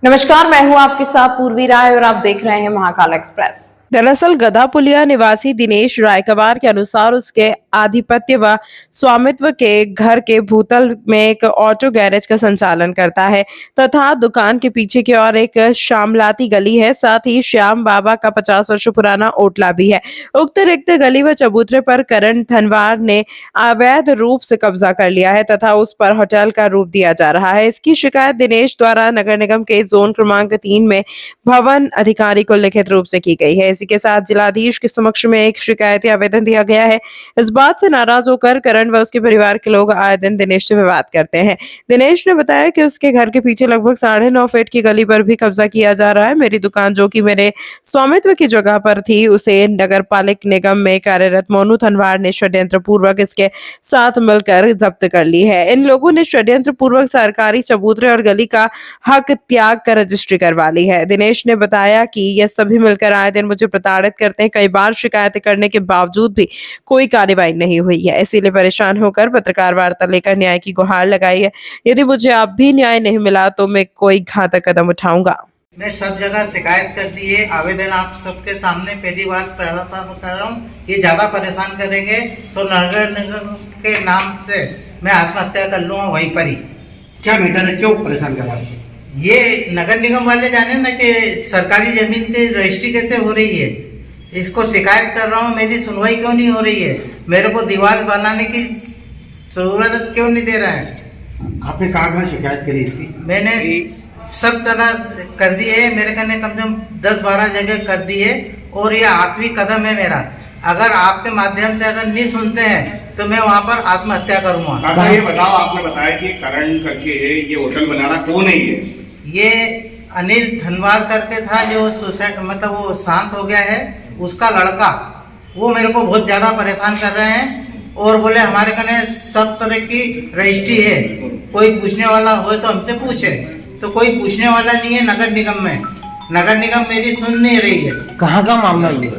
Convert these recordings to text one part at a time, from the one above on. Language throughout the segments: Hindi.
नमस्कार, मैं हूं आपके साथ पूर्वी राय और आप देख रहे हैं महाकाल एक्सप्रेस। दरअसल गधापुलिया निवासी दिनेश रायकवार के अनुसार उसके आधिपत्य व स्वामित्व के घर के भूतल में एक ऑटो गैरेज का संचालन करता है तथा दुकान के पीछे की ओर एक श्यामलाती गली है। साथ ही श्याम बाबा का 50 वर्ष पुराना ओटला भी है। उक्त रिक्त गली व चबूतरे पर करण धनवार ने अवैध रूप से कब्जा कर लिया है तथा उस पर होटल का रूप दिया जा रहा है। इसकी शिकायत दिनेश द्वारा नगर निगम के जोन क्रमांक 3 में भवन अधिकारी को लिखित रूप से की गई है। इसी के साथ जिलाधीश के समक्ष में एक शिकायती आवेदन दिया गया है। इस बात से नाराज होकर करण व उसके परिवार के लोग आए दिन दिनेश से विवाद करते हैं। दिनेश ने बताया कि उसके घर के पीछे लगभग 9.5 फीट की गली पर भी कब्जा किया जा रहा है। मेरी दुकान जो कि मेरे स्वामित्व की जगह पर थी उसे नगर पालिक निगम में कार्यरत मोनू धनवार ने षड्यंत्र पूर्वक इसके साथ मिलकर जब्त कर ली है। इन लोगों ने षड्यंत्र पूर्वक सरकारी चबूतरे और गली का हक त्याग कर रजिस्ट्री करवा ली है। दिनेश ने बताया कि ये सभी मिलकर आए दिन मुझे प्रताड़ित करते हैं। कई बार शिकायतें करने के बावजूद भी कोई कार्रवाई नहीं हुई है। इसीलिए परेशान होकर पत्रकार वार्ता लेकर न्याय की गुहार लगाई है। यदि मुझे अब भी न्याय नहीं मिला तो मैं कोई घातक कदम उठाऊंगा। मैं सब जगह शिकायत कर दी है। आवेदन आप सबके सामने पहली बार प्रारंभ कर रहा हूँ। ये ज्यादा परेशान करेंगे तो नगर निगम के नाम से मैं आत्महत्या कर लूंगा वहीं पर ही। क्या मैटर है, क्यों परेशान कर रहा है? ये नगर निगम वाले जाने ना कि सरकारी जमीन की रजिस्ट्री कैसे हो रही है। इसको शिकायत कर रहा हूँ, मेरी सुनवाई क्यों नहीं हो रही है। मेरे को दीवार बनाने की जरूरत क्यों नहीं दे रहा है। आपने कहाँ शिकायत करी इसकी? मैंने सब तरह कर दी है। मेरे कहने कम से कम 10-12 जगह कर दी है और ये आखिरी कदम है मेरा। अगर आपके माध्यम से अगर नहीं सुनते हैं तो मैं वहाँ पर आत्महत्या करूँगा। काका ये बताओ, आपने बताया कि करण करके ये होटल बना रहा, कौन है ये? ये अनिल धनवार करके था जो सुसाइड मतलब वो शांत हो गया है। उसका लड़का वो मेरे को बहुत ज्यादा परेशान कर रहे हैं और बोले हमारे कने सब तरह की रजिस्ट्री है, कोई पूछने वाला हो तो हमसे पूछे। तो कोई पूछने वाला नहीं है नगर निगम में। नगर निगम मेरी सुन नहीं रही है। कहाँ का मामला ये?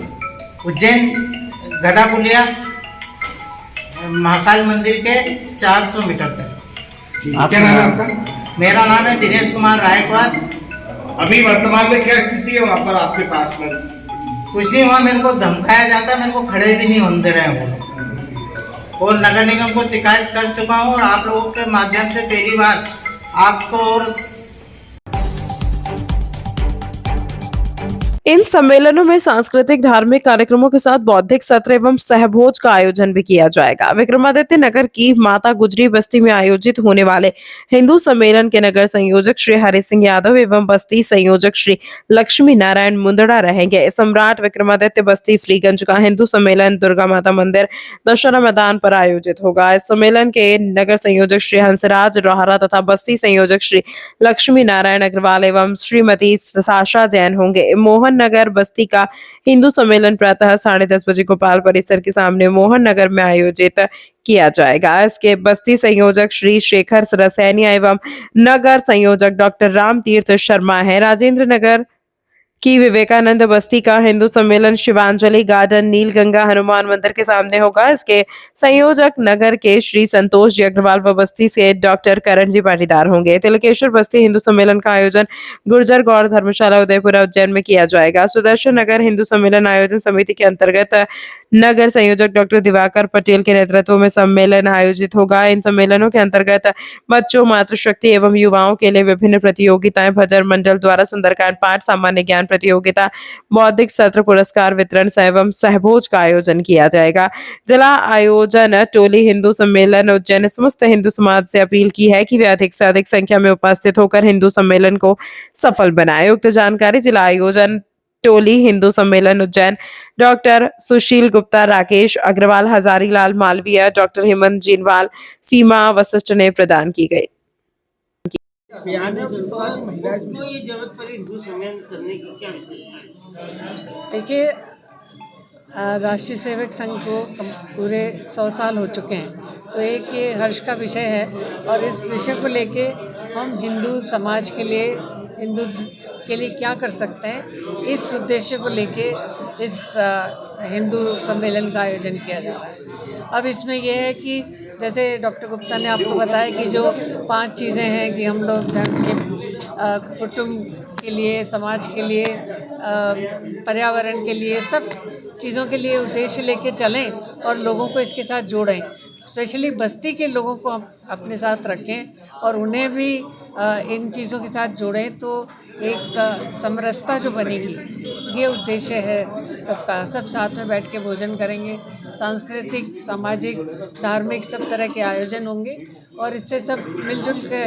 उज्जैन गधापुलिया महाकाल मंदिर के 400 मीटर तक। क्या नाम है आपका? मेरा नाम है दिनेश कुमार रायकवार। अभी वर्तमान में क्या स्थिति है वहाँ पर आपके पास में? कुछ नहीं, वहाँ मेरे को धमकाया जाता है, मेरे को खड़े भी नहीं होने दे रहे हैं वो। और नगर निगम को शिकायत कर चुका हूँ और आप लोगों के माध्यम से पहली बार आपको और इन सम्मेलनों में सांस्कृतिक धार्मिक कार्यक्रमों के साथ बौद्धिक सत्र एवं सहभोज का आयोजन भी किया जाएगा। विक्रमादित्य नगर की माता गुजरी बस्ती में आयोजित होने वाले हिंदू सम्मेलन के नगर संयोजक श्री हरि सिंह यादव एवं बस्ती संयोजक श्री लक्ष्मी नारायण मुंदड़ा रहेंगे। सम्राट विक्रमादित्य बस्ती फ्रीगंज का हिंदू सम्मेलन दुर्गा माता मंदिर दशहरा मैदान पर आयोजित होगा। इस सम्मेलन के नगर संयोजक श्री हंसराज रोहरा तथा बस्ती संयोजक श्री लक्ष्मी नारायण अग्रवाल एवं श्रीमती साशा जैन होंगे। मोहन नगर बस्ती का हिंदू सम्मेलन प्रातः 10:30 बजे गोपाल परिसर के सामने मोहन नगर में आयोजित किया जाएगा। इसके बस्ती संयोजक श्री शेखर रसैनिया एवं नगर संयोजक डॉक्टर राम तीर्थ शर्मा है। राजेंद्र नगर की विवेकानंद बस्ती का हिंदू सम्मेलन शिवांजलि गार्डन नीलगंगा हनुमान मंदिर के सामने होगा। इसके संयोजक नगर के श्री संतोष जी अग्रवाल व बस्ती से डॉक्टर करण जी पाटीदार होंगे। तिलकेश्वर बस्ती हिंदू सम्मेलन का आयोजन गुर्जर गौड़ धर्मशाला उदयपुर उज्जैन में किया जाएगा। सुदर्शन नगर हिंदू सम्मेलन आयोजन समिति के अंतर्गत नगर संयोजक डॉक्टर दिवाकर पटेल के नेतृत्व में सम्मेलन आयोजित होगा। इन सम्मेलनों के अंतर्गत बच्चों, मातृशक्ति एवं युवाओं के लिए विभिन्न प्रतियोगिताएं, भजन मंडल द्वारा सुंदरकांड पाठ, सामान्य ज्ञान प्रतियोगिता, बौद्धिक सत्र, पुरस्कार वितरण एवं सहभोज का आयोजन किया जाएगा। जिला आयोजन टोली हिंदू सम्मेलन उज्जैन ने समस्त हिंदू समाज से अपील की है कि वे अधिक से अधिक संख्या में उपस्थित होकर हिंदू सम्मेलन को सफल बनाए। उक्त जानकारी जिला आयोजन टोली हिंदू सम्मेलन उज्जैन डॉक्टर सुशील गुप्ता, राकेश अग्रवाल, हजारी लाल मालवीय, डॉक्टर हेमंत जीनवाल, सीमा वशिष्ठ ने प्रदान की गई। ये जरूरत पड़ी हिंदू सम्मेलन करने की क्या विशेषता है? देखिए, राष्ट्रीय सेवक संघ को पूरे 100 साल हो चुके हैं, तो एक ये हर्ष का विषय है और इस विषय को लेके हम हिंदू समाज के लिए हिंदू के लिए क्या कर सकते हैं, इस उद्देश्य को लेके इस हिंदू सम्मेलन का आयोजन किया जा रहा है। अब इसमें यह है कि जैसे डॉक्टर गुप्ता ने आपको बताया कि जो 5 चीज़ें हैं कि हम लोग धर्म के, कुटुंब के लिए, समाज के लिए, पर्यावरण के लिए, सब चीज़ों के लिए उद्देश्य लेके चलें और लोगों को इसके साथ जोड़ें। स्पेशली बस्ती के लोगों को हम अपने साथ रखें और उन्हें भी इन चीज़ों के साथ जोड़ें, तो एक समरसता जो बनेगी, ये उद्देश्य है सबका। सब साथ में बैठ के भोजन करेंगे, सांस्कृतिक, सामाजिक, धार्मिक सब तरह के आयोजन होंगे और इससे सब मिलजुल के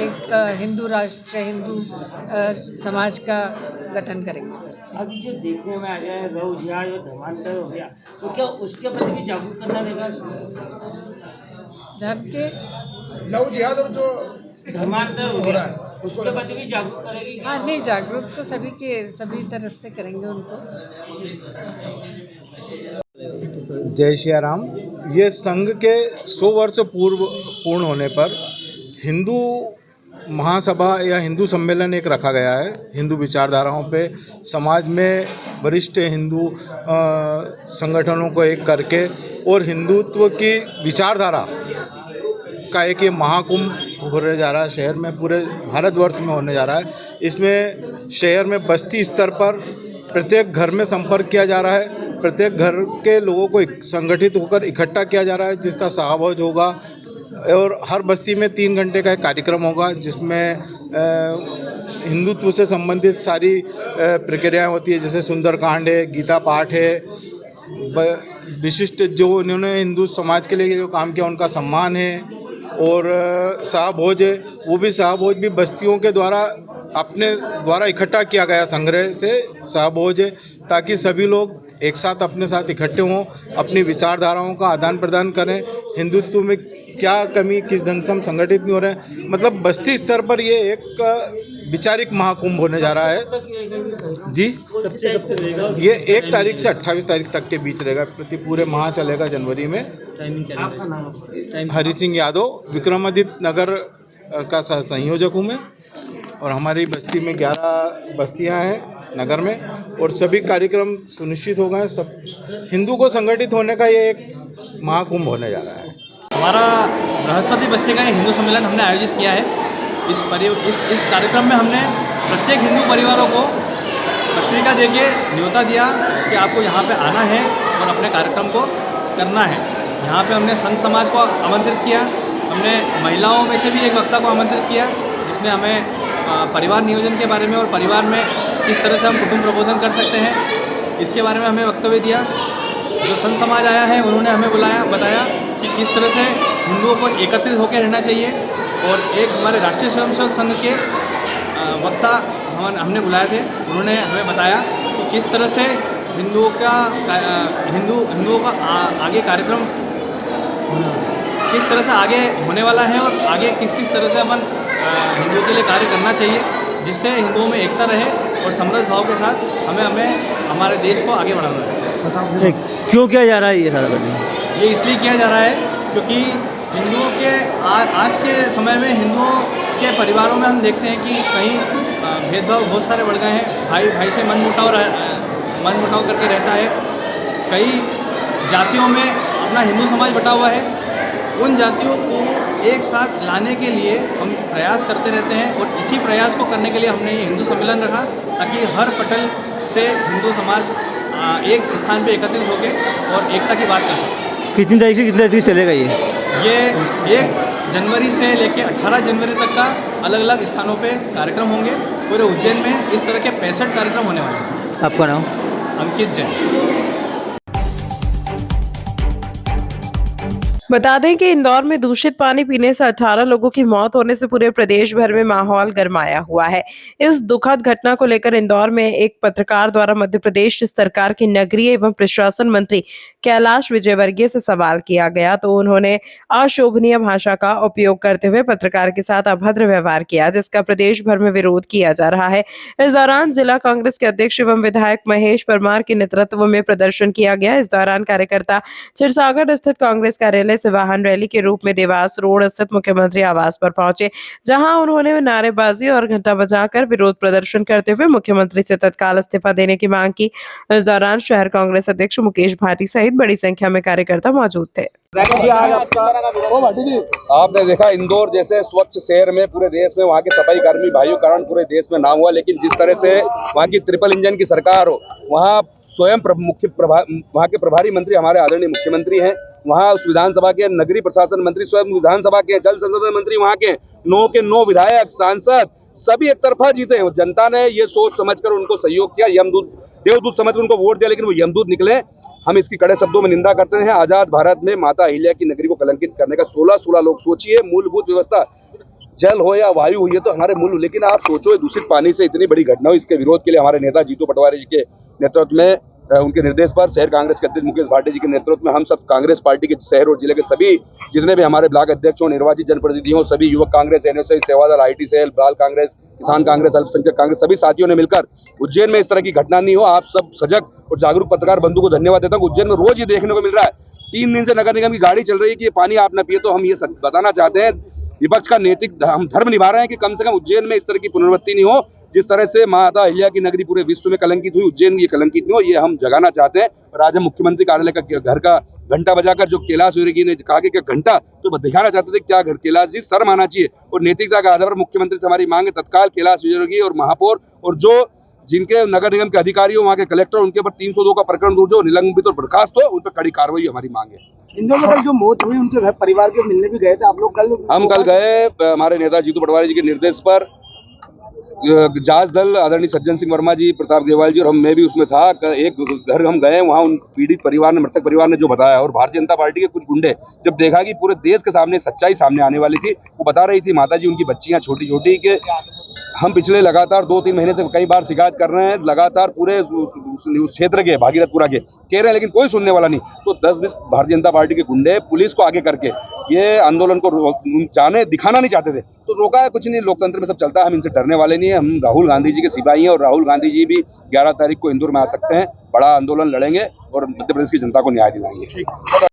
एक हिंदू राष्ट्र, हिंदू समाज का गठन करेंगे। अभी जो देखने में आ गया है लव जिहाद और धर्मांतर हो गया, तो क्या उसके प्रति भी जागरूक करना रहेगा? धर्म के लव जिहाद और जो धर्मांतर हो रहा है उसके प्रति भी जागरूक करेगी? हाँ, नहीं, जागरूक तो सभी तरफ से करेंगे उनको। जय श्री राम। ये संघ के 100 वर्ष पूर्व पूर्ण होने पर हिंदू महासभा या हिंदू सम्मेलन एक रखा गया है। हिंदू विचारधाराओं पे समाज में वरिष्ठ हिंदू संगठनों को एक करके और हिंदुत्व की विचारधारा का एक ये महाकुंभ होने जा रहा है। शहर में, पूरे भारतवर्ष में होने जा रहा है। इसमें शहर में बस्ती स्तर पर प्रत्येक घर में संपर्क किया जा रहा है। प्रत्येक घर के लोगों को संगठित होकर इकट्ठा किया जा रहा है, जिसका साहभोज होगा और हर बस्ती में 3 घंटे का एक कार्यक्रम होगा, जिसमें हिंदुत्व से संबंधित सारी प्रक्रियाएं होती है, जैसे सुंदरकांड है, गीता पाठ है, विशिष्ट जो इन्होंने हिंदू समाज के लिए जो काम किया उनका सम्मान है, और साहभोज है। वो भी साहभोज भी बस्तियों के द्वारा अपने द्वारा इकट्ठा किया गया संग्रह से साहभोज है, ताकि सभी लोग एक साथ अपने साथ इकट्ठे हों, अपनी विचारधाराओं का आदान प्रदान करें। हिंदुत्व में क्या कमी, किस ढंग से हम संगठित नहीं हो रहे हैं, मतलब बस्ती स्तर पर ये एक विचारिक महाकुंभ होने जा रहा है जी। ये 1 तारीख से 28 तारीख तक के बीच रहेगा, प्रति पूरे माह चलेगा जनवरी में। हरि सिंह यादव, विक्रमादित्य नगर का संयोजक हूँ मैं, और हमारी बस्ती में 11 बस्तियाँ हैं नगर में, और सभी कार्यक्रम सुनिश्चित हो गए। सब हिंदू को संगठित होने का ये एक महाकुंभ होने जा रहा है। हमारा बृहस्पति बस्ती का हिंदू सम्मेलन हमने आयोजित किया है। इस कार्यक्रम में हमने प्रत्येक हिंदू परिवारों को पत्रिका देके न्योता दिया कि आपको यहाँ पे आना है और अपने कार्यक्रम को करना है। यहाँ पे हमने संत समाज को आमंत्रित किया, हमने महिलाओं में से भी एक वक्ता को आमंत्रित किया, जिसने हमें परिवार नियोजन के बारे में और परिवार में किस तरह से हम कुटुंब प्रबोधन कर सकते हैं, इसके बारे में हमें वक्तव्य दिया। जो संत समाज आया है उन्होंने हमें बताया कि किस तरह से हिंदुओं को एकत्रित होकर रहना चाहिए, और एक हमारे राष्ट्रीय स्वयंसेवक संघ के वक्ता हमने बुलाए थे, उन्होंने हमें बताया कि किस तरह से हिंदुओं का आगे कार्यक्रम किस तरह से आगे होने वाला है और आगे किस तरह से अपन हिंदुओं के लिए कार्य करना चाहिए, जिससे हिंदुओं में एकता रहे और समृद्ध भाव के साथ हमें हमारे देश को आगे बढ़ाना है। क्यों किया जा रहा है ये सारा करना? ये इसलिए किया जा रहा है क्योंकि हिंदुओं के आज के समय में हिंदुओं के परिवारों में हम देखते हैं कि कहीं भेदभाव बहुत सारे बढ़ गए हैं। भाई भाई से मनमुटाव करके रहता है। कई जातियों में अपना हिंदू समाज बटा हुआ है। उन जातियों को एक साथ लाने के लिए हम प्रयास करते रहते हैं, और इसी प्रयास को करने के लिए हमने ये हिंदू सम्मेलन रखा, ताकि हर पटल से हिंदू समाज एक स्थान पे एकत्रित होकर और एकता की बात कर सके। कितनी तारीख से कितनी तारीख चलेगा ये 1 जनवरी से लेकर 18 जनवरी तक का अलग अलग स्थानों पे कार्यक्रम होंगे। पूरे उज्जैन में इस तरह के 65 कार्यक्रम होने वाले हैं। आपका नाम? अंकित जैन। बता दें कि इंदौर में दूषित पानी पीने से 18 लोगों की मौत होने से पूरे प्रदेश भर में माहौल गरमाया हुआ है। इस दुखद घटना को लेकर इंदौर में एक पत्रकार द्वारा मध्य प्रदेश सरकार के नगरीय एवं प्रशासन मंत्री कैलाश विजयवर्गीय से सवाल किया गया, तो उन्होंने अशोभनीय भाषा का उपयोग करते हुए पत्रकार के साथ अभद्र व्यवहार किया, जिसका प्रदेश भर में विरोध किया जा रहा है। इस दौरान जिला कांग्रेस के अध्यक्ष एवं विधायक महेश परमार के नेतृत्व में प्रदर्शन किया गया। इस दौरान कार्यकर्ता क्षीरसागर स्थित कांग्रेस कार्यालय से वाहन रैली के रूप में देवास रोड स्थित मुख्यमंत्री आवास पर पहुंचे, जहां उन्होंने नारेबाजी और घंटा बजाकर विरोध प्रदर्शन करते हुए मुख्यमंत्री से तत्काल इस्तीफा देने की मांग की। इस दौरान शहर कांग्रेस अध्यक्ष मुकेश भाटी सहित बड़ी संख्या में कार्यकर्ता मौजूद थे। आपने देखा इंदौर जैसे स्वच्छ शहर में पूरे देश में वहाँ के सफाई कर्मी भाइयों के कारण पूरे देश में नाम हुआ, लेकिन जिस तरह से वहाँ की ट्रिपल इंजन की सरकार हो, वहाँ स्वयं वहाँ के प्रभारी मंत्री हमारे आदरणीय मुख्यमंत्री हैं, वहाँ उस विधानसभा के नगरीय प्रशासन मंत्री स्वयं विधानसभा के, जल संसाधन मंत्री वहाँ के 9 के 9 विधायक सांसद सभी एक तरफा जीते हैं। जनता ने ये सोच समझकर उनको सहयोग किया, यमदूत देवदूत समझकर उनको वोट दिया, लेकिन वो यमदूत निकले। हम इसकी कड़े शब्दों में निंदा करते हैं। आजाद भारत में माता अहिल्या की नगरी को कलंकित करने का 16 लोग, सोचिए मूलभूत व्यवस्था जल हो या वायु हुई है तो हमारे मूल, लेकिन आप सोचो दूषित पानी से इतनी बड़ी घटना हो, इसके विरोध के लिए हमारे नेता जीतू पटवारी जी के नेतृत्व में, उनके निर्देश पर शहर कांग्रेस के अध्यक्ष मुकेश भाटी जी के नेतृत्व में हम सब कांग्रेस पार्टी के शहर और जिले के सभी जितने भी हमारे ब्लॉक अध्यक्ष हो, निर्वाचित जनप्रतिनिधियों, सभी युवक Congress, NSI, Sevadal, IT cell, बाल कांग्रेस, किसान कांग्रेस, अल्पसंख्यक कांग्रेस, सभी साथियों ने मिलकर उज्जैन में इस तरह की घटना नहीं हो। आप सब सजग और जागरूक पत्रकार बंधु को धन्यवाद देता हूँ। उज्जैन में रोज ये देखने को मिल रहा है, 3 दिन से नगर निगम की गाड़ी चल रही है कि ये पानी आप न पिए। तो हम ये बताना चाहते हैं, विपक्ष का नैतिक हम धर्म निभा रहे हैं कि कम से कम उज्जैन में इस तरह की पुनरावृत्ति नहीं हो। जिस तरह से माता अहिल्या की नगरी पूरे विश्व में कलंकित हुई, उज्जैन ये कलंकित नहीं हो, ये हम जगाना चाहते हैं। और आज हम मुख्यमंत्री कार्यालय का घर का घंटा बजाकर जो कैलाश विजयवर्गीय ने कहा कि घंटा तो दिखाना चाहते थे क्या कैलाश जी शर्म आना चाहिए। और नैतिकता के आधार पर मुख्यमंत्री से हमारी मांग है तत्काल कैलाश विजयवर्गीय और महापौर और जो जिनके नगर निगम के अधिकारी हो, वहाँ के कलेक्टर, उनके ऊपर 302 का प्रकरण जो निलंबित और बर्खास्त हो, उन पर कड़ी कार्रवाई हमारी मांग है। इंदौर में कल जो मौत हुई उनके घर परिवार के मिलने भी गए थे आप लोग कल? हम कल गए, हमारे नेता जीतू पटवारी जी के निर्देश पर जांच दल आदरणीय सज्जन सिंह वर्मा जी, प्रताप गेवाल जी और मैं भी उसमें था। एक घर हम गए, वहाँ उन पीड़ित परिवार ने, मृतक परिवार ने जो बताया, और भारतीय जनता पार्टी के कुछ गुंडे जब देखा कि पूरे देश के सामने सच्चाई सामने आने वाली थी, वो बता रही थी माता जी उनकी बच्चियां छोटी छोटी के हम पिछले लगातार 2-3 महीने से कई बार शिकायत कर रहे हैं, लगातार पूरे क्षेत्र के भागीरथपुरा के कह रहे हैं, लेकिन कोई सुनने वाला नहीं। तो 10-20 भारतीय जनता पार्टी के गुंडे पुलिस को आगे करके ये आंदोलन को जाने दिखाना नहीं चाहते थे, तो रोका है। कुछ नहीं, लोकतंत्र में सब चलता है, हम इनसे डरने वाले नहीं है। हम राहुल गांधी जी के सिपाही हैं और राहुल गांधी जी भी 11 तारीख को इंदौर में आ सकते हैं। बड़ा आंदोलन लड़ेंगे और मध्य प्रदेश की जनता को न्याय दिलाएंगे।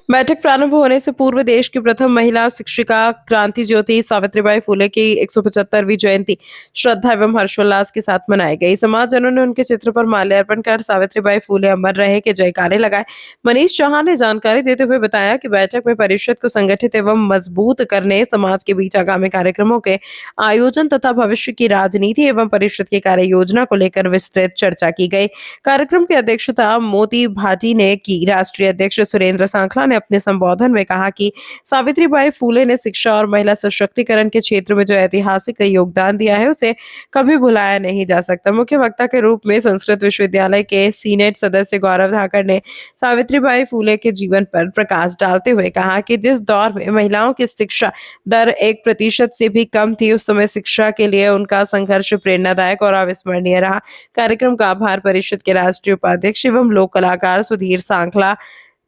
बैठक प्रारंभ होने से पूर्व देश की प्रथम महिला शिक्षिका क्रांति ज्योति सावित्रीबाई फुले की 175वीं जयंती श्रद्धा एवं हर्षोल्लास के साथ मनाई गई। समाजजनों ने उनके चित्र पर माल्यार्पण कर सावित्रीबाई फुले अमर रहे के जयकारे लगाए। मनीष चौहान ने जानकारी देते हुए बताया कि बैठक में परिषद को संगठित एवं मजबूत करने, समाज के बीच आगामी कार्यक्रमों के आयोजन तथा भविष्य की राजनीति एवं परिषद की कार्य योजना को लेकर विस्तृत चर्चा की गई। कार्यक्रम की अध्यक्षता मोती भाटी ने की। राष्ट्रीय अध्यक्ष सुरेंद्र सांखला ने अपने संबोधन में कहा कि सावित्रीबाई फुले ने शिक्षा और महिला सशक्तिकरण के क्षेत्र में जो ऐतिहासिक योगदान दिया है उसे कभी भुलाया नहीं जा सकता। मुख्य वक्ता के रूप में संस्कृत विश्वविद्यालय के सीनेट सदस्य गौरव धाकड़ ने सावित्रीबाई फुले के जीवन पर प्रकाश डालते हुए कहा कि जिस दौर में महिलाओं की शिक्षा दर 1% से भी कम थी, उस समय शिक्षा के लिए उनका संघर्ष प्रेरणादायक और अविस्मरणीय रहा। कार्यक्रम का आभार परिषद के राष्ट्रीय उपाध्यक्ष एवं लोक कलाकार सुधीर सांखला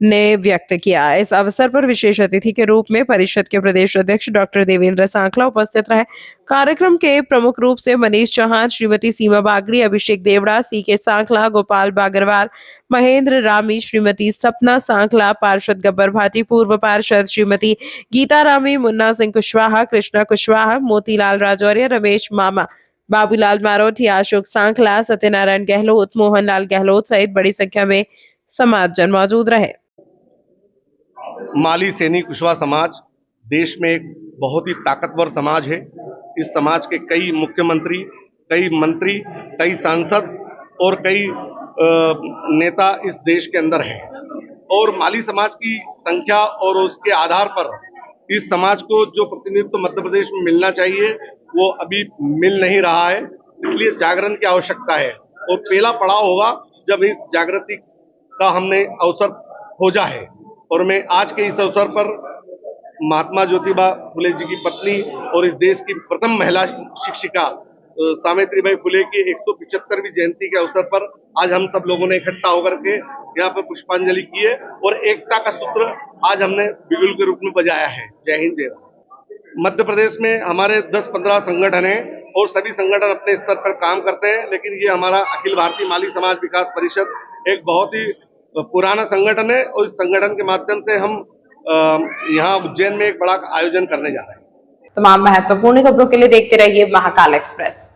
ने व्यक्त किया। इस अवसर पर विशेष अतिथि के रूप में परिषद के प्रदेश अध्यक्ष डॉक्टर देवेंद्र सांखला उपस्थित रहे। कार्यक्रम के प्रमुख रूप से मनीष चौहान, श्रीमती सीमा बागड़ी, अभिषेक देवड़ा, सीके सांखला, गोपाल बागरवाल, महेंद्र रामी, श्रीमती सपना सांखला, पार्षद गब्बर भाटी, पूर्व पार्षद श्रीमती गीता रामी, मुन्ना सिंह कुशवाहा, कृष्णा कुशवाहा, मोतीलाल राजौरिया, रमेश मामा, बाबूलाल मारोठी, अशोक सांखला, सत्यनारायण गहलोत, मोहनलाल गहलोत सहित बड़ी संख्या में समाजजन मौजूद रहे। माली सैनी कुशवाहा समाज देश में एक बहुत ही ताकतवर समाज है। इस समाज के कई मुख्यमंत्री, कई मंत्री, कई सांसद और कई नेता इस देश के अंदर हैं। और माली समाज की संख्या और उसके आधार पर इस समाज को जो प्रतिनिधित्व मध्य प्रदेश में मिलना चाहिए वो अभी मिल नहीं रहा है, इसलिए जागरण की आवश्यकता है। और पहला पड़ाव होगा जब इस जागृति का हमने अवसर खोजा है। और मैं आज के इस अवसर पर महात्मा ज्योतिबा फुले जी की पत्नी और इस देश की प्रथम महिला शिक्षिका सावित्रीबाई फुले की 175वीं जयंती के अवसर पर आज हम सब लोगों ने इकट्ठा होकर के यहाँ पर पुष्पांजलि की है और एकता का सूत्र आज हमने बिगुल के रूप में बजाया है। जय हिंद, जय भारत। मध्य प्रदेश में हमारे 10-15 संगठन हैं और सभी संगठन अपने स्तर पर काम करते हैं, लेकिन ये हमारा अखिल भारतीय माली समाज विकास परिषद एक बहुत ही पुराना संगठन है और इस संगठन के माध्यम से हम यहाँ उज्जैन में एक बड़ा आयोजन करने जा रहे हैं। तमाम महत्वपूर्ण खबरों के लिए देखते रहिए महाकाल एक्सप्रेस।